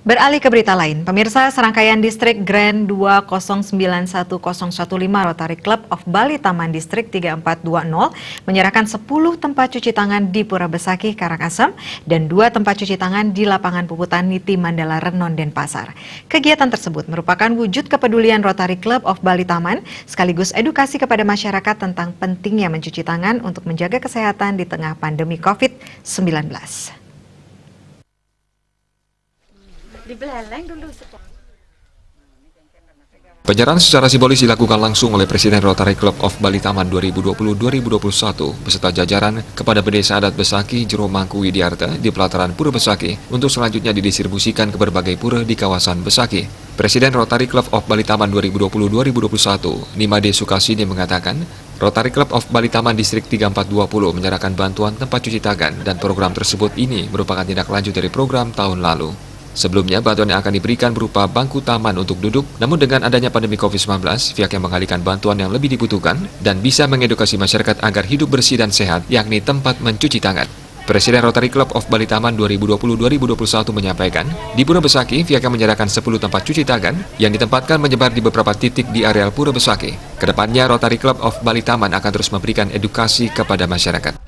Beralih ke berita lain, pemirsa, serangkaian distrik Grand 2091015 Rotary Club of Bali Taman Distrik 3420 menyerahkan 10 tempat cuci tangan di Pura Besakih, Karangasem dan 2 tempat cuci tangan di lapangan Puputan Niti Mandala Renon, Denpasar. Kegiatan tersebut merupakan wujud kepedulian Rotary Club of Bali Taman sekaligus edukasi kepada masyarakat tentang pentingnya mencuci tangan untuk menjaga kesehatan di tengah pandemi COVID-19. Dibeleleng dulu. Penyerahan secara simbolis dilakukan langsung oleh Presiden Rotary Club of Bali Taman 2020-2021 beserta jajaran kepada Pedesa Adat Besakih Jero Mangku Widiarta di pelataran Pura Besakih untuk selanjutnya didistribusikan ke berbagai pura di kawasan Besakih. Presiden Rotary Club of Bali Taman 2020-2021, Nimade Sukasini mengatakan, Rotary Club of Bali Taman Distrik 3420 menyerahkan bantuan tempat cuci tangan dan program tersebut ini merupakan tindak lanjut dari program tahun lalu. Sebelumnya, bantuan yang akan diberikan berupa bangku taman untuk duduk, namun dengan adanya pandemi COVID-19, pihak yang mengalihkan bantuan yang lebih dibutuhkan dan bisa mengedukasi masyarakat agar hidup bersih dan sehat, yakni tempat mencuci tangan. Presiden Rotary Club of Bali Taman 2020-2021 menyampaikan, di Pura Besakih, pihaknya menyerahkan 10 tempat cuci tangan yang ditempatkan menyebar di beberapa titik di areal Pura Besakih. Kedepannya, Rotary Club of Bali Taman akan terus memberikan edukasi kepada masyarakat.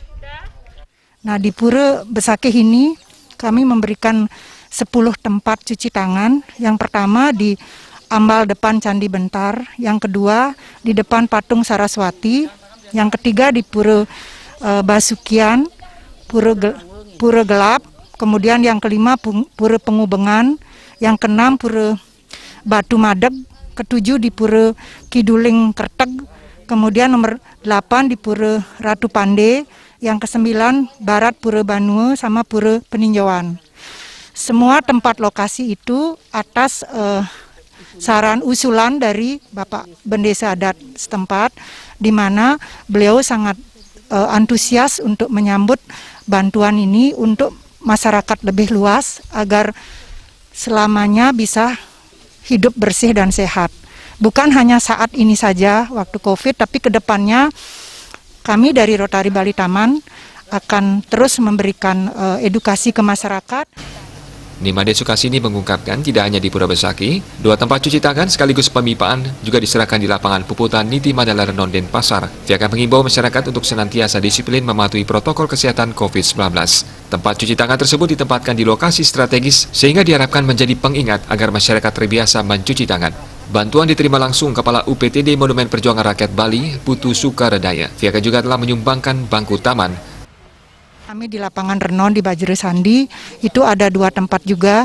Nah, di Pura Besakih ini kami memberikan 10 tempat cuci tangan. Yang pertama di ambal depan Candi Bentar, yang kedua di depan patung Saraswati, yang ketiga di Pura Basukian, Pura Gelap, kemudian yang kelima Pura Pengubengan, yang keenam Pura Batu Madeg, ketujuh di Pura Kiduling Kerteg, kemudian nomor 8 di Pura Ratu Pande, yang ke-9 Barat Pura Banue sama Pura Peninjauan. Semua tempat lokasi itu atas saran usulan dari Bapak Bendesa Adat setempat, di mana beliau sangat antusias untuk menyambut bantuan ini untuk masyarakat lebih luas agar selamanya bisa hidup bersih dan sehat. Bukan hanya saat ini saja waktu COVID, tapi ke depannya kami dari Rotary Bali Taman akan terus memberikan edukasi ke masyarakat. Nimade Sukasini mengungkapkan tidak hanya di Pura Besakih, 2 tempat cuci tangan sekaligus pemipaan juga diserahkan di lapangan Puputan Niti Mandala Renon, Denpasar. Pihak akan mengimbau masyarakat untuk senantiasa disiplin mematuhi protokol kesehatan COVID-19. Tempat cuci tangan tersebut ditempatkan di lokasi strategis sehingga diharapkan menjadi pengingat agar masyarakat terbiasa mencuci tangan. Bantuan diterima langsung Kepala UPTD Monumen Perjuangan Rakyat Bali, Putu Sukaredaya. Pihaknya juga telah menyumbangkan bangku taman. Kami di lapangan Renon di Bajre Sandi itu ada 2 tempat juga,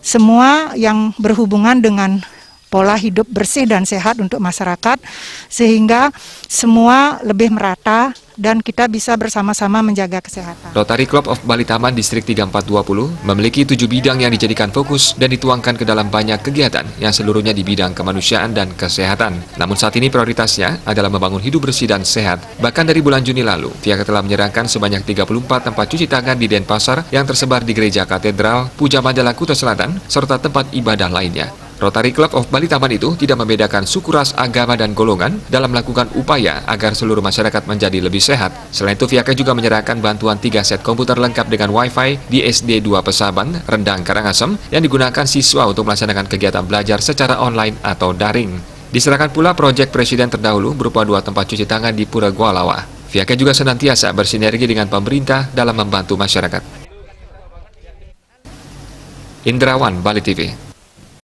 semua yang berhubungan dengan pola hidup bersih dan sehat untuk masyarakat, sehingga semua lebih merata dan kita bisa bersama-sama menjaga kesehatan. Rotary Club of Bali Taman Distrik 3420 memiliki 7 bidang yang dijadikan fokus dan dituangkan ke dalam banyak kegiatan yang seluruhnya di bidang kemanusiaan dan kesehatan. Namun saat ini prioritasnya adalah membangun hidup bersih dan sehat. Bahkan dari bulan Juni lalu, pihak telah menyerahkan sebanyak 34 tempat cuci tangan di Denpasar yang tersebar di Gereja Katedral, Puja Mandala Kuta Selatan, serta tempat ibadah lainnya. Rotary Club of Bali Taman itu tidak membedakan suku, ras, agama, dan golongan dalam melakukan upaya agar seluruh masyarakat menjadi lebih sehat. Selain itu, pihaknya juga menyerahkan bantuan 3 set komputer lengkap dengan Wi-Fi di SD 2 Pesaban, Rendang, Karangasem, yang digunakan siswa untuk melaksanakan kegiatan belajar secara online atau daring. Diserahkan pula proyek Presiden terdahulu berupa 2 tempat cuci tangan di Pura Gualawa. Pihaknya juga senantiasa bersinergi dengan pemerintah dalam membantu masyarakat. Indrawan, Bali TV.